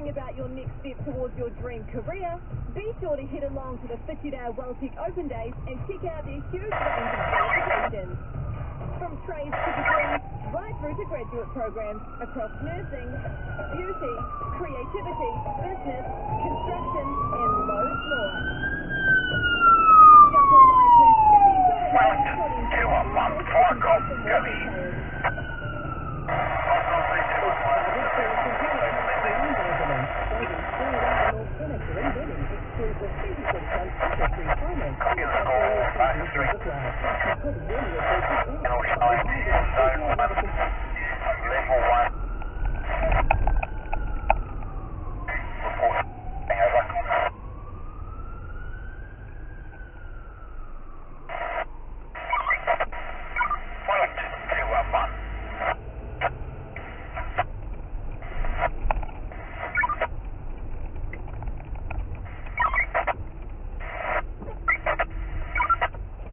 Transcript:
thinking about your next step towards your dream career, be sure to head along to the Whitireira Welltec Open Days and check out their huge range of qualifications. From trades to degrees, right through to graduate programs across nursing, beauty, creativity, business, construction, and loads more. Jump online to Welcome to a 1 for a golf gummy.